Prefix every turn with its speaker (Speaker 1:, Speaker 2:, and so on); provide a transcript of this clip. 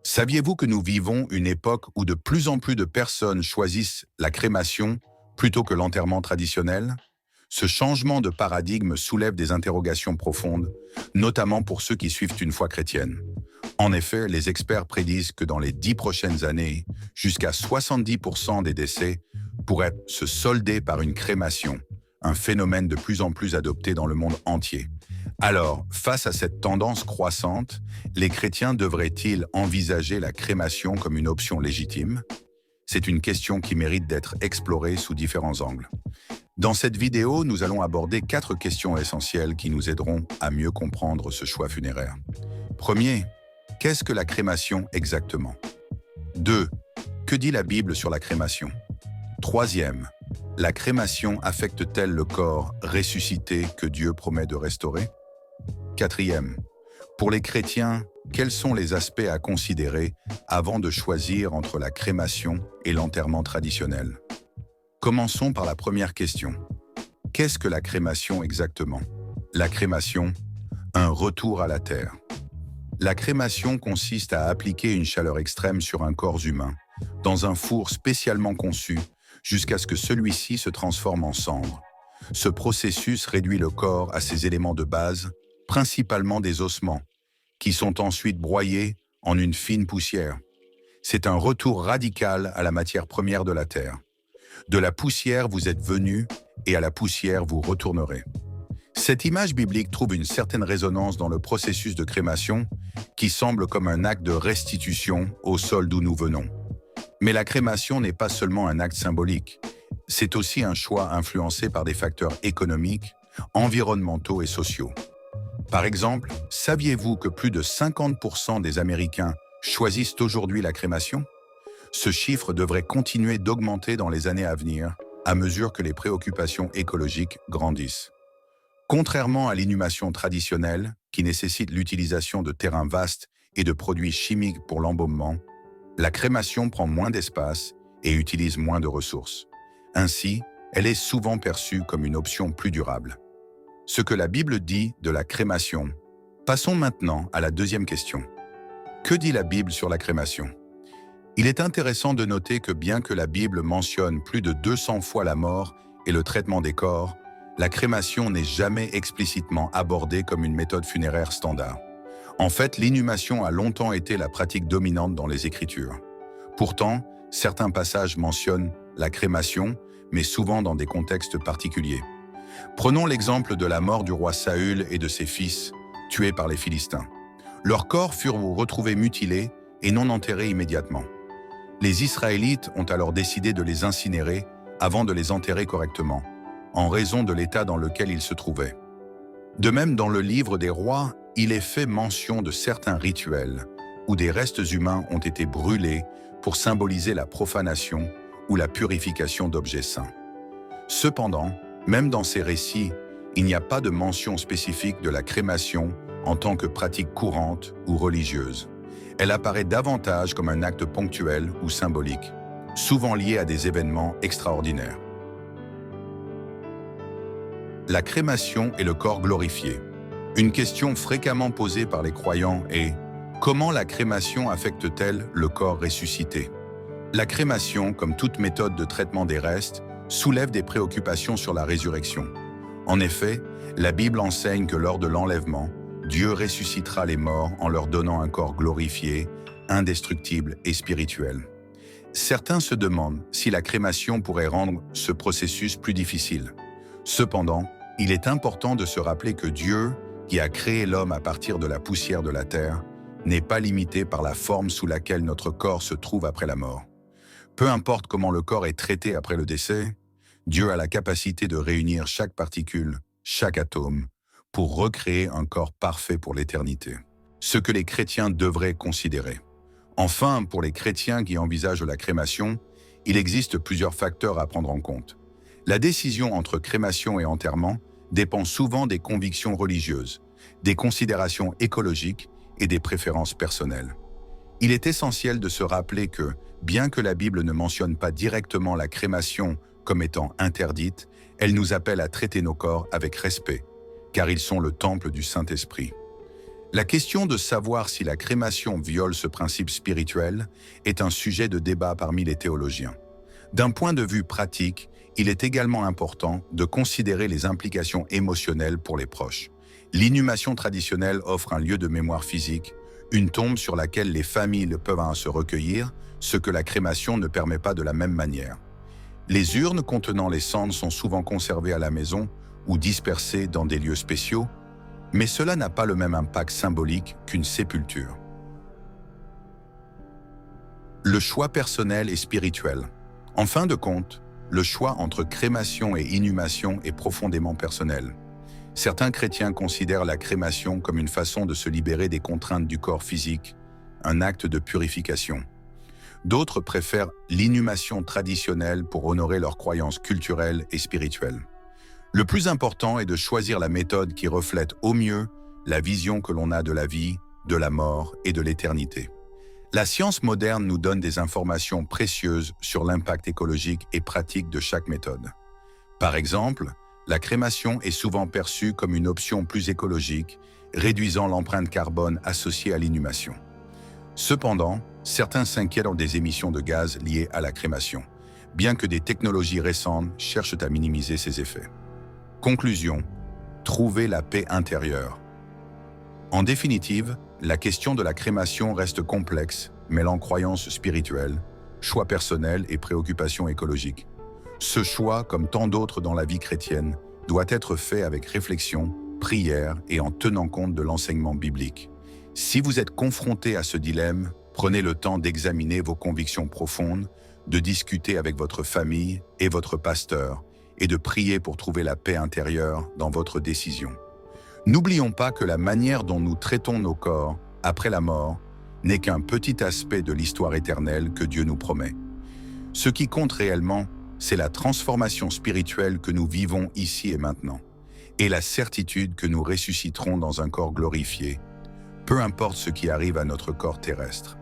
Speaker 1: Saviez-vous que nous vivons une époque où de plus en plus de personnes choisissent la crémation plutôt que l'enterrement traditionnel? Ce changement de paradigme soulève des interrogations profondes, notamment pour ceux qui suivent une foi chrétienne. En effet, les experts prédisent que dans les 10 prochaines années, jusqu'à 70% des décès pourraient se solder par une crémation, un phénomène de plus en plus adopté dans le monde entier. Alors, face à cette tendance croissante, les chrétiens devraient-ils envisager la crémation comme une option légitime? C'est une question qui mérite d'être explorée sous différents angles. Dans cette vidéo, nous allons aborder 4 questions essentielles qui nous aideront à mieux comprendre ce choix funéraire. Premier, qu'est-ce que la crémation exactement? 2. Que dit la Bible sur la crémation? Troisième, la crémation affecte-t-elle le corps ressuscité que Dieu promet de restaurer? Quatrième, pour les chrétiens, quels sont les aspects à considérer avant de choisir entre la crémation et l'enterrement traditionnel? Commençons par la première question. Qu'est-ce que la crémation exactement? La crémation, un retour à la terre. La crémation consiste à appliquer une chaleur extrême sur un corps humain, dans un four spécialement conçu, jusqu'à ce que celui-ci se transforme en cendre. Ce processus réduit le corps à ses éléments de base, principalement des ossements, qui sont ensuite broyés en une fine poussière. C'est un retour radical à la matière première de la terre. De la poussière vous êtes venu et à la poussière vous retournerez. Cette image biblique trouve une certaine résonance dans le processus de crémation qui semble comme un acte de restitution au sol d'où nous venons. Mais la crémation n'est pas seulement un acte symbolique, c'est aussi un choix influencé par des facteurs économiques, environnementaux et sociaux. Par exemple, saviez-vous que plus de 50% des Américains choisissent aujourd'hui la crémation? Ce chiffre devrait continuer d'augmenter dans les années à venir, à mesure que les préoccupations écologiques grandissent. Contrairement à l'inhumation traditionnelle, qui nécessite l'utilisation de terrains vastes et de produits chimiques pour l'embaumement, la crémation prend moins d'espace et utilise moins de ressources. Ainsi, elle est souvent perçue comme une option plus durable. Ce que la Bible dit de la crémation. Passons maintenant à la deuxième question. Que dit la Bible sur la crémation? Il est intéressant de noter que bien que la Bible mentionne plus de 200 fois la mort et le traitement des corps, la crémation n'est jamais explicitement abordée comme une méthode funéraire standard. En fait, l'inhumation a longtemps été la pratique dominante dans les Écritures. Pourtant, certains passages mentionnent la crémation, mais souvent dans des contextes particuliers. Prenons l'exemple de la mort du roi Saül et de ses fils, tués par les Philistins. Leurs corps furent retrouvés mutilés et non enterrés immédiatement. Les Israélites ont alors décidé de les incinérer avant de les enterrer correctement, en raison de l'état dans lequel ils se trouvaient. De même, dans le livre des rois, il est fait mention de certains rituels où des restes humains ont été brûlés pour symboliser la profanation ou la purification d'objets saints. Cependant, même dans ces récits, il n'y a pas de mention spécifique de la crémation en tant que pratique courante ou religieuse. Elle apparaît davantage comme un acte ponctuel ou symbolique, souvent lié à des événements extraordinaires. La crémation et le corps glorifié. Une question fréquemment posée par les croyants est « Comment la crémation affecte-t-elle le corps ressuscité ?» La crémation, comme toute méthode de traitement des restes, soulève des préoccupations sur la résurrection. En effet, la Bible enseigne que lors de l'enlèvement, Dieu ressuscitera les morts en leur donnant un corps glorifié, indestructible et spirituel. Certains se demandent si la crémation pourrait rendre ce processus plus difficile. Cependant, il est important de se rappeler que Dieu, qui a créé l'homme à partir de la poussière de la terre, n'est pas limité par la forme sous laquelle notre corps se trouve après la mort. Peu importe comment le corps est traité après le décès, Dieu a la capacité de réunir chaque particule, chaque atome, pour recréer un corps parfait pour l'éternité. Ce que les chrétiens devraient considérer. Enfin, pour les chrétiens qui envisagent la crémation, il existe plusieurs facteurs à prendre en compte. La décision entre crémation et enterrement dépend souvent des convictions religieuses, des considérations écologiques et des préférences personnelles. Il est essentiel de se rappeler que, bien que la Bible ne mentionne pas directement la crémation comme étant interdite, elle nous appelle à traiter nos corps avec respect, car ils sont le temple du Saint-Esprit. La question de savoir si la crémation viole ce principe spirituel est un sujet de débat parmi les théologiens. D'un point de vue pratique, il est également important de considérer les implications émotionnelles pour les proches. L'inhumation traditionnelle offre un lieu de mémoire physique, une tombe sur laquelle les familles peuvent se recueillir, ce que la crémation ne permet pas de la même manière. Les urnes contenant les cendres sont souvent conservées à la maison ou dispersées dans des lieux spéciaux, mais cela n'a pas le même impact symbolique qu'une sépulture. Le choix personnel et spirituel. En fin de compte, le choix entre crémation et inhumation est profondément personnel. Certains chrétiens considèrent la crémation comme une façon de se libérer des contraintes du corps physique, un acte de purification. D'autres préfèrent l'inhumation traditionnelle pour honorer leurs croyances culturelles et spirituelles. Le plus important est de choisir la méthode qui reflète au mieux la vision que l'on a de la vie, de la mort et de l'éternité. La science moderne nous donne des informations précieuses sur l'impact écologique et pratique de chaque méthode. Par exemple, la crémation est souvent perçue comme une option plus écologique, réduisant l'empreinte carbone associée à l'inhumation. Cependant, certains s'inquiètent des émissions de gaz liées à la crémation, bien que des technologies récentes cherchent à minimiser ces effets. Conclusion, trouver la paix intérieure. En définitive, la question de la crémation reste complexe, mêlant croyances spirituelles, choix personnels et préoccupations écologiques. Ce choix, comme tant d'autres dans la vie chrétienne, doit être fait avec réflexion, prière et en tenant compte de l'enseignement biblique. Si vous êtes confronté à ce dilemme, prenez le temps d'examiner vos convictions profondes, de discuter avec votre famille et votre pasteur, et de prier pour trouver la paix intérieure dans votre décision. N'oublions pas que la manière dont nous traitons nos corps après la mort n'est qu'un petit aspect de l'histoire éternelle que Dieu nous promet. Ce qui compte réellement, c'est la transformation spirituelle que nous vivons ici et maintenant, et la certitude que nous ressusciterons dans un corps glorifié, peu importe ce qui arrive à notre corps terrestre.